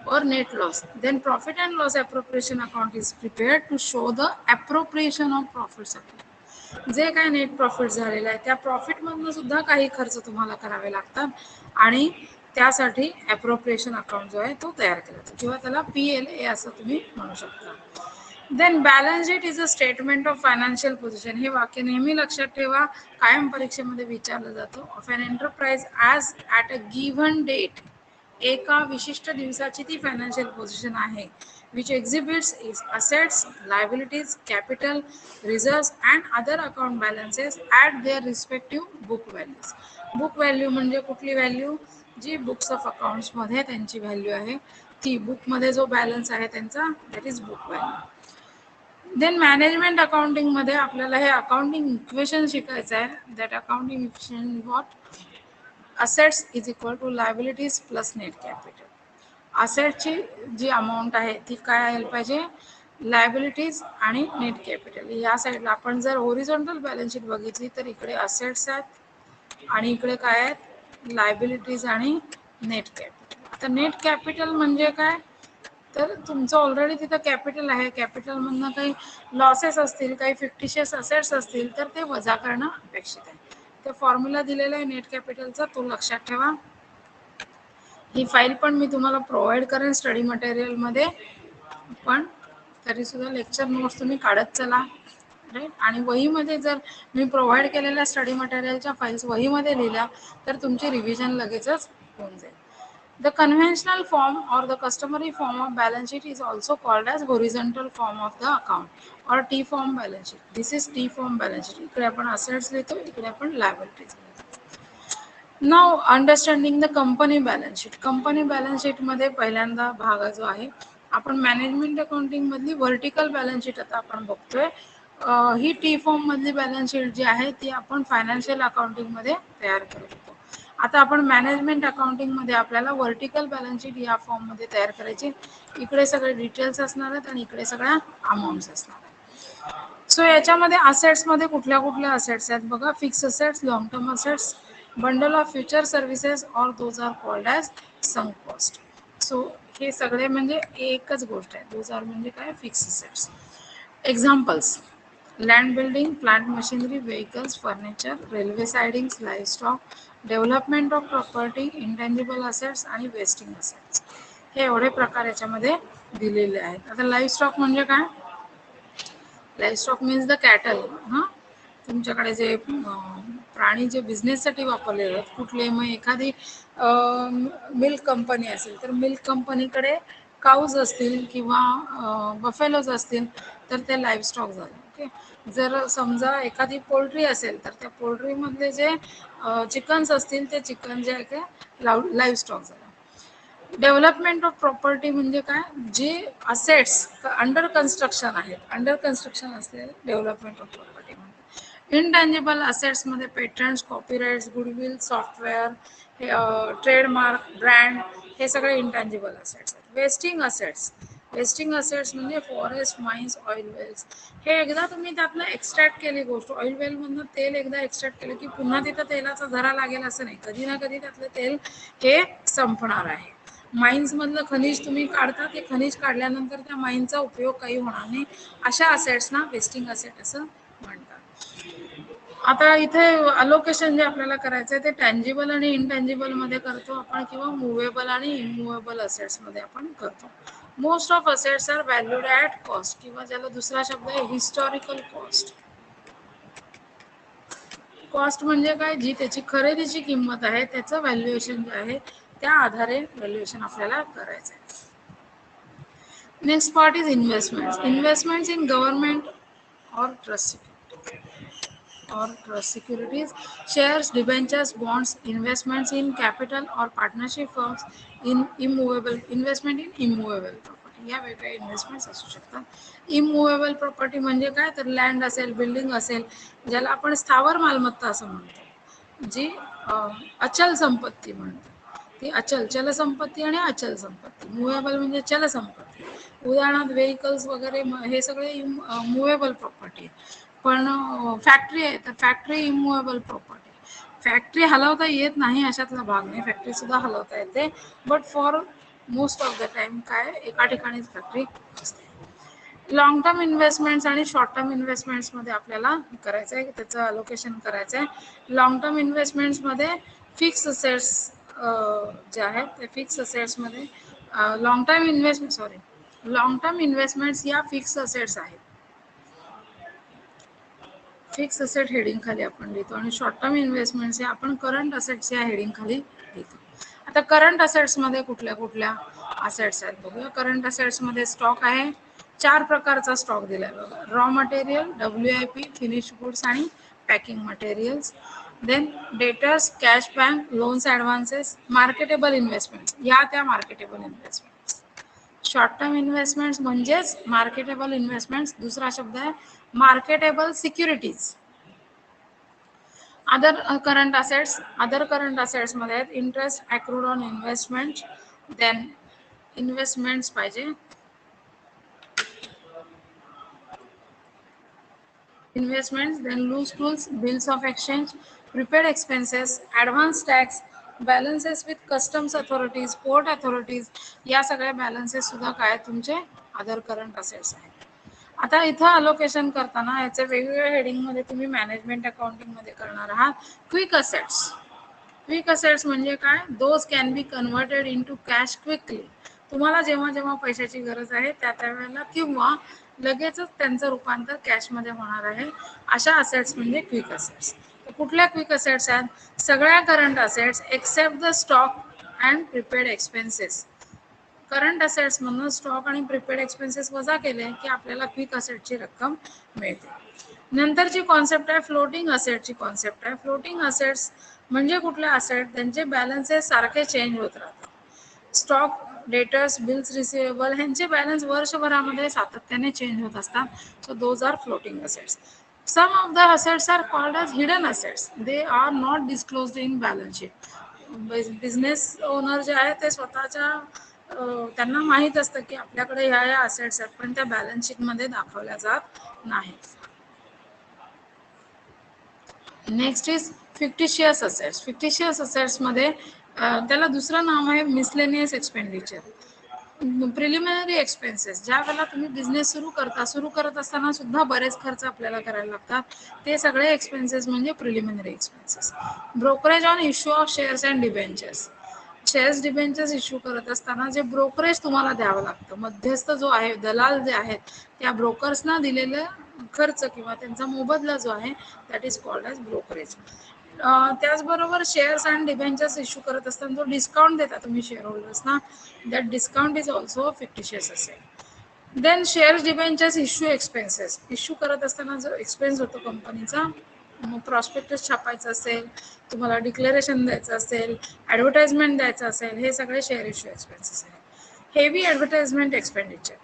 or net loss. Then profit and loss appropriation account is prepared to show the appropriation of profits account. जे काय नेट प्रॉफिट झालेलं आहे त्या प्रॉफिट मधून सुद्धा काही खर्च तुम्हाला करावे लागतात आणि त्यासाठी अप्रोप्रिएशन अकाउंट जो आहे तो तयार केला जातो किंवा त्याला PLA असं तुम्ही म्हणू शकता. Then balance sheet is a statement of financial position. हे वाक्य नेहमी लक्षात ठेवा, कायम परीक्षेमध्ये विचारलं जातं. Of an enterprise as at a given date, एका विशिष्ट दिवसाची ती फायनान्शियल पोझिशन आहे. Which exhibits is assets, liabilities, capital, reserves and other account balances at their respective book values. Book value म्हणजे कुठली व्हॅल्यू, जी बुक्स ऑफ अकाउंट्समध्ये त्यांची व्हॅल्यू आहे ती, बुकमध्ये जो बॅलन्स आहे त्यांचा, that is book value. Then management accounting मध्ये आपल्याला हे अकाउंटिंग इक्वेशन शिकायचं आहे. That accounting equation what, assets is equal to liabilities plus net capital. असेटची जी अमाऊंट आहे ती काय यायला पाहिजे, लायबिलिटीज आणि नेट कॅपिटल. या साईडला आपण जर ओरिझोंटल बॅलन्स शीट बघितली तर इकडे असेट्स आहेत आणि इकडे काय आहेत, लायबिलिटीज आणि नेट कॅपिटल. आता नेट कॅपिटल म्हणजे काय, तर तुमचं ऑलरेडी तिथं कॅपिटल आहे, कॅपिटलमधनं काही लॉसेस असतील, काही फिक्टिशियस असेट्स असतील तर ते वजा करणं अपेक्षित आहे. ते फॉर्म्युला दिलेला आहे नेट कॅपिटलचा, तो लक्षात ठेवा. ही फाईल पण मी तुम्हाला प्रोव्हाइड करेन स्टडी मटेरियलमध्ये, पण तरी सुद्धा लेक्चर नोट्स तुम्ही काढत चला, राईट. आणि वहीमध्ये जर मी प्रोव्हाइड केलेल्या स्टडी मटेरियलच्या फाईल्स वहीमध्ये लिहिल्या तर तुमची रिव्हिजन लगेचच होऊन जाईल. The conventional form or the customary form of balance sheet is also called as horizontal form of the account or T form balance sheet. This is T form balance sheet. इकडे आपण assets लिहितो, इकडे आपण liabilities लिहितो. Now understanding the company balance sheet. Company balance sheet मध्ये पहिल्यांदा भाग जो आहे, आपण मॅनेजमेंट अकाउंटिंग मधली व्हर्टिकल बॅलन्स शीट आता आपण बघतोय. ही टी फॉर्म मधली बॅलन्स शीट जी आहे ती आपण फायनान्शियल अकाउंटिंग मध्ये तयार करत होतो. आता आपण मॅनेजमेंट अकाउंटिंग मध्ये आपल्याला व्हर्टिकल बॅलन्स शीट या फॉर्म मध्ये तयार करायची. इकडे सगळे डिटेल्स असणार आहेत आणि इकडे सगळ्या अमाऊंट्स असणार आहेत. सो याच्यामध्ये असेट्स मध्ये कुठल्या कुठल्या असेट्स आहेत बघा, fix assets, long term assets, bundle of future services or those are called as sunk cost. So हे सगळे म्हणजे एकच गोष्ट आहे, दोज आर म्हणजे काय, fix assets. Examples, land building, plant machinery, vehicles, furniture, railway sidings, livestock, development of property, intangible assets आणि वेस्टिंग असेट्स. हे एवढे प्रकार याच्यामध्ये दिलेले आहेत. आता लाईव्हस्टॉक म्हणजे काय, लाईव्हस्टॉक मीन्स द कॅटल. हां, तुमच्याकडे जे प्राणी जे बिझनेससाठी वापरले जातात कुठले, मग एखादी मिल्क कंपनी असेल तर मिल्क कंपनीकडे काऊज असतील किंवा बफेलोज असतील तर ते लाईव्हस्टॉक झाले. ओके. जर समजा एखादी पोल्ट्री असेल तर त्या पोल्ट्रीमधले जे चिकन्स असतील ते चिकन जे आहे ते लाईव्हस्टॉक झालं. डेव्हलपमेंट ऑफ प्रॉपर्टी म्हणजे काय, जे असेट्स अंडर कन्स्ट्रक्शन आहेत, अंडर कन्स्ट्रक्शन असलेले डेव्हलपमेंट ऑफ प्रॉपर्टी म्हणतात. इनटँजिबल असेट्स मध्ये patents, copyrights, goodwill, software, trademark, brand, हे सगळे इंटँजिबल असेट्स आहेत. वेस्टिंग असेट्स वेस्टिंग असेट्स म्हणजे फॉरेस्ट, माइन्स, ऑइल वेल्स. हे एकदा तुम्ही त्यातलं एक्स्ट्रॅक्ट केली गोष्ट, ऑइल वेल मधनं तेल एकदा एक्स्ट्रॅक्ट केलं की पुन्हा तिथं तेलाचा झरा लागेल असं नाही, कधी ना कधी त्यातलं तेल हे संपणार आहे. माइन्स मधलं खनिज तुम्ही काढता, ते खनिज काढल्यानंतर त्या माइनचा उपयोग काही होणार नाही, अशा असेट्सना वेस्टिंग असेट असं म्हणतात. आता इथे अलोकेशन जे आपल्याला करायचं आहे ते टँजिबल आणि इनटँजिबल मध्ये करतो आपण, किंवा मुव्हेबल आणि इमूव्हेबल असेट्स मध्ये आपण करतो. Most of assets are valued at cost, किंवा ज्याला दुसरा शब्द आहे हिस्टॉरिकल कॉस्ट. कॉस्ट म्हणजे काय, जी त्याची खरेदीची किंमत आहे त्याचं व्हॅल्युएशन जे आहे त्या आधारे व्हॅल्युएशन आपल्याला करायचं आहे. Next part is investments. Investments in government or trust securities, shares, debentures, bonds, investments in capital or partnership firms, in immovable investment in immovable property. या वेगळ्या इन्व्हेस्टमेंट्स असू शकतात. इमूव्हेबल प्रॉपर्टी म्हणजे काय, तर लँड असेल, बिल्डिंग असेल, ज्याला आपण स्थावर मालमत्ता असं म्हणतो, जी अचल संपत्ती म्हणतो. ती अचल, चल संपत्ती आणि अचल संपत्ती. मुव्हेबल म्हणजे चल संपत्ती, उदाहरणार्थ व्हेकल्स वगैरे, हे सगळे मुव्हेबल प्रॉपर्टी. पण फॅक्टरी आहे तर फॅक्टरी इमूव्हेबल प्रॉपर्टी. फॅक्टरी हलवता येत नाही अशातला भाग नाही, फॅक्टरी सुद्धा हलवता येते, but for most of the time काय, एका ठिकाणीच फॅक्टरी असते. लॉंग टर्म इन्व्हेस्टमेंट्स आणि शॉर्ट टर्म इन्व्हेस्टमेंट्स मध्ये आपल्याला करायचं आहे, त्याचं अलोकेशन करायचं आहे. लॉंग टर्म इन्व्हेस्टमेंट्स मध्ये फिक्स असेट्स जे आहेत ते फिक्स असेट्स मध्ये लॉंग टर्म इन्व्हेस्टमेंट्स या फिक्स असेट्स आहेत, फिक्स असेट हेडिंग खाली आपण लिहितो, आणि शॉर्ट टर्म इन्व्हेस्टमेंट्स हे आपण करंट असेट्स या हेडिंग खाली लिहितो. आता करंट असेट्स मध्ये कुठल्या कुठल्या असेट्स आहेत बघूया. करंट असेट्स मध्ये स्टॉक आहे, 4 प्रकारचा स्टॉक दिलाय बघा. Raw material, WIP, finish goods आणि packing materials. Then debtors, cash bank, loans, advances, marketable investments, या त्या marketable investments. Short term investments म्हणजेच मार्केटेबल इन्व्हेस्टमेंट्स, दुसरा शब्द आहे marketable securities. Other current assets मध्ये आहेत interest accrued on investment, then investments पाहिजे, investments, then loose tools, bills of exchange, prepaid expenses, advance tax, balances with customs authorities, port authorities, या सगळ्या बॅलन्सेस सुद्धा काय तुमचे अदर करंट असेट्स आहेत. आता इथं अलोकेशन करताना याचे वेगवेगळ्या हेडिंग मध्ये तुम्ही मॅनेजमेंट अकाउंटिंग मध्ये करणार आहात. Quick assets. क्विक असेट्स म्हणजे काय, those can be converted into cash quickly. तुम्हाला जेव्हा जेव्हा पैशाची गरज आहे त्या त्यावेळेला किंवा लगेचच त्यांचं रूपांतर कॅशमध्ये होणार आहे, अशा असेट्स म्हणजे क्विक असेट्स. कुठल्या क्विक असेट्स आहेत, सगळ्या current assets except the stock and prepaid expenses. Current assets म्हणून स्टॉक आणि प्रिपेड एक्सपेन्सेस वजा केले की आपल्याला क्विक असेटची रक्कम मिळते. नंतरची कॉन्सेप्ट आहे फ्लोटिंग असेटची कॉन्सेप्ट आहे. फ्लोटिंग असेट्स म्हणजे कुठले असेट, त्यांचे बॅलन्सेस सारखे चेंज होत राहतात. स्टॉक, डेटर्स, बिल्स रिसिवेबल ह्यांचे बॅलन्स वर्षभरामध्ये सातत्याने चेंज होत असतात. So those are floating assets. Some of the assets are called as hidden assets. They are not disclosed in balance sheet. Business owner जे आहे ते स्वतःच्या त्यांना माहीत असतं की आपल्याकडे ह्या या असेट्स आहेत, पण त्या बॅलन्स शीट मध्ये दाखवल्या जात नाहीत. Next is fictitious assets. Fictitious assets मध्ये त्याला दुसरं नाव आहे मिसलेनियस एक्सपेंडिचर. प्रिलिमिनरी एक्सपेन्सेस, ज्या वेळेला तुम्ही बिझनेस सुरू करत असताना सुद्धा बरेच खर्च आपल्याला करायला लागतात, ते सगळे एक्सपेन्सेस म्हणजे preliminary expenses. Brokerage on issue of shares and debentures. Shares debentures issue करत असताना जे ब्रोकरेज तुम्हाला द्यावं लागतं, मध्यस्थ जो आहे, दलाल जे आहेत, त्या ब्रोकर्सना दिलेलं खर्च किंवा त्यांचा मोबदला जो आहे that is called as brokerage. त्याचबरोबर शेअर्स अँड डिबेंचर्स इश्यू करत असताना जो डिस्काउंट देता तुम्ही शेअर होल्डर्सना, that discount is also fictitious असेल. Then shares debentures issue expenses. Issue करत असताना जो एक्सपेन्स होतो कंपनीचा, प्रॉस्पेक्टस छापायचं असेल, तुम्हाला डिक्लेरेशन द्यायचं असेल, ॲडव्हर्टाइजमेंट द्यायचं असेल, हे सगळे शेअर इश्यू एक्सपेन्सेस आहेत. Heavy advertisement expenditure.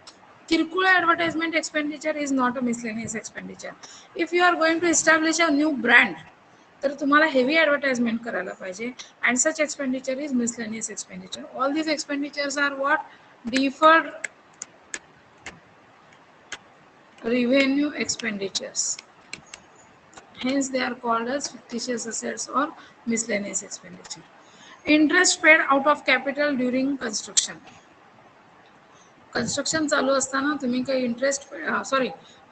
किरकोळ advertisement expenditure is not a miscellaneous expenditure. If you are going to establish a new brand, तर तुम्हाला हेवी ॲडव्हर्टाइजमेंट करायला पाहिजे, and such expenditure is miscellaneous expenditure. All these expenditures are what, deferred revenue expenditures. Hence, they are called as fictitious assets or miscellaneous expenditure. Interest paid out of capital during construction. Construction चालू असताना तुम्ही काही इंटरेस्ट सॉरी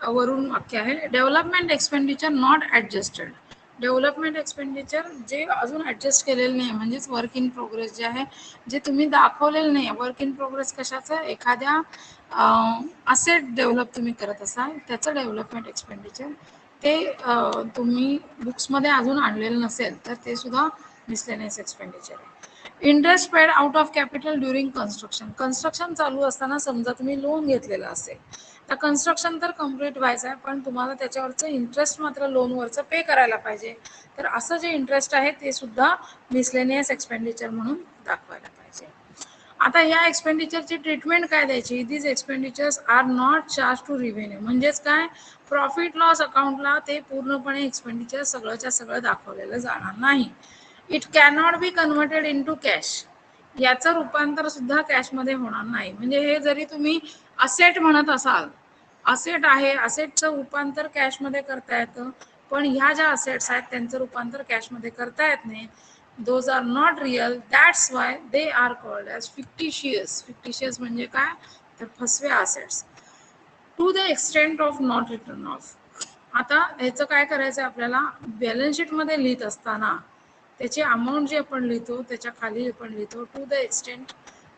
वरून वाक्य आहे development expenditure not adjusted. Development expenditure जे अजून ॲडजस्ट केलेलं नाही म्हणजेच वर्क इन प्रोग्रेस जे आहे जे तुम्ही दाखवलेलं नाही. वर्क इन प्रोग्रेस कशाचं एखाद्या असेट डेव्हलप तुम्ही करत असाल त्याचं डेव्हलपमेंट एक्सपेंडिचर ते तुम्ही बुक्समध्ये अजून आणलेलं नसेल तर ते सुद्धा मिसलेनियस एक्सपेंडिचर आहे. Interest paid out of capital during construction. Construction चालू असताना समजा तुम्ही लोन घेतलेलं असेल तर कन्स्ट्रक्शन तर कम्प्लीट व्हायचं आहे पण तुम्हाला त्याच्यावरचं इंटरेस्ट मात्र लोनवरचं पे करायला पाहिजे तर असं जे इंटरेस्ट आहे ते सुद्धा मिसलेनियस एक्सपेंडिचर म्हणून दाखवायला पाहिजे. आता या एक्सपेंडिचरची ट्रीटमेंट काय द्यायची. These expenditures are not charge to revenue. म्हणजेच काय प्रॉफिट लॉस अकाउंटला ते पूर्णपणे एक्सपेंडिचर सगळंच्या सगळं दाखवलेलं जाणार नाही. It cannot be converted in to cash. याचं रूपांतर सुद्धा कॅशमध्ये होणार नाही. म्हणजे हे जरी तुम्ही असेट म्हणत असाल असेट आहे असेटचं रूपांतर कॅशमध्ये करता येतं पण ह्या ज्या असेट्स आहेत त्यांचं रूपांतर कॅशमध्ये करता येत नाही. Those are not real that's why they are called as fictitious. Fictitious म्हणजे काय तर फसव्या assets. To the extent of not return of. आता ह्याचं काय करायचं आपल्याला बॅलन्स शीटमध्ये लिहित असताना त्याची अमाऊंट जी आपण लिहितो त्याच्या खाली आपण लिहितो to the extent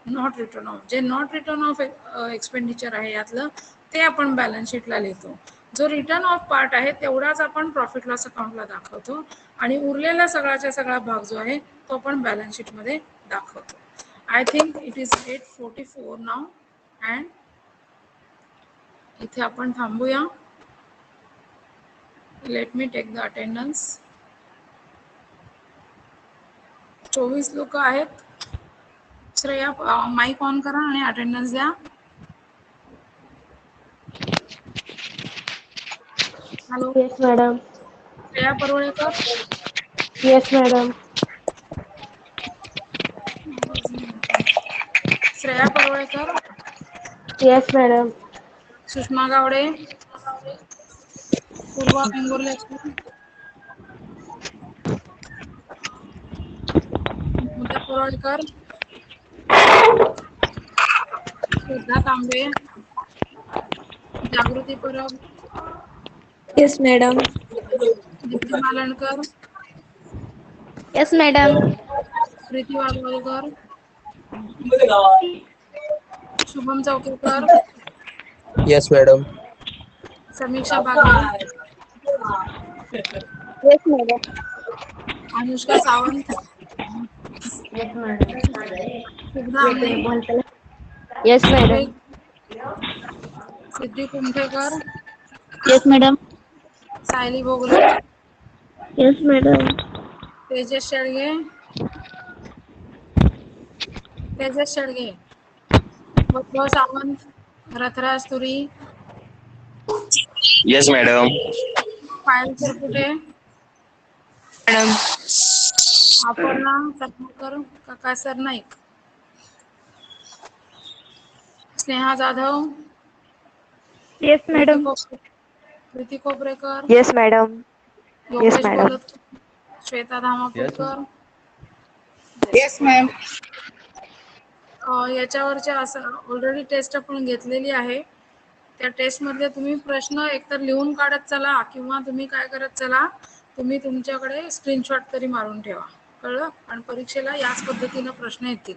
not return of. जे नॉट रिटर्न ऑफ एक्सपेंडिचर आहे यातलं ते आपण बॅलन्स शीटला लिहितो. जो रिटर्न ऑफ पार्ट आहे तेवढाच आपण प्रॉफिट लॉस अकाउंटला दाखवतो आणि उरलेला सगळाच्या सगळा भाग जो आहे तो आपण बॅलन्स शीटमध्ये दाखवतो. I think it is 8:44 now and इथे आपण थांबूया. Let me take the attendance. 24 लोक आहेत. श्रेया माईक ऑन करा आणि अटेंडन्स द्या. Hello. Yes madam. Shreya Parulekar. Yes madam. Shreya Parulekar. Yes madam. Sushma Gawade. Purva Vengurlekar. Mamata Parulekar. Shraddha Tambe. Jagruti Parab. Yes madam. Deepti Malankar. Yes madam. Preeti Wagholkar. Shubham Chaukekar. Yes, madam. Samiksha Bagle. Yes madam. Anushka Sawant. Yes madam. Shubhada Amne. Yes madam. Siddhi Kumthekar. Yes madam. Sayali Bhogale. Yes madam. Tejas Shelge. Tejas Shelge. Vaibhav Sawant. Rathraj Turi. Yes, madam. Payal Sarpute. Madam. Aparna Karmarkar. Kakasar Naik. Sneha Jadhav. Yes madam. Preeti Khoparekar. Yes madam. Yes Yogesh madam. गलत. श्वेता धामापूरकर. Yes ma'am. याच्यावरच्या असं ऑलरेडी टेस्ट आपण घेतलेली आहे. त्या टेस्टमधले तुम्ही प्रश्न एकतर लिहून काढत चला किंवा तुम्ही काय करत चला तुम्ही तुमच्याकडे स्क्रीनशॉट तरी मारून ठेवा. कळलं. आणि परीक्षेला याच पद्धतीनं प्रश्न येतील.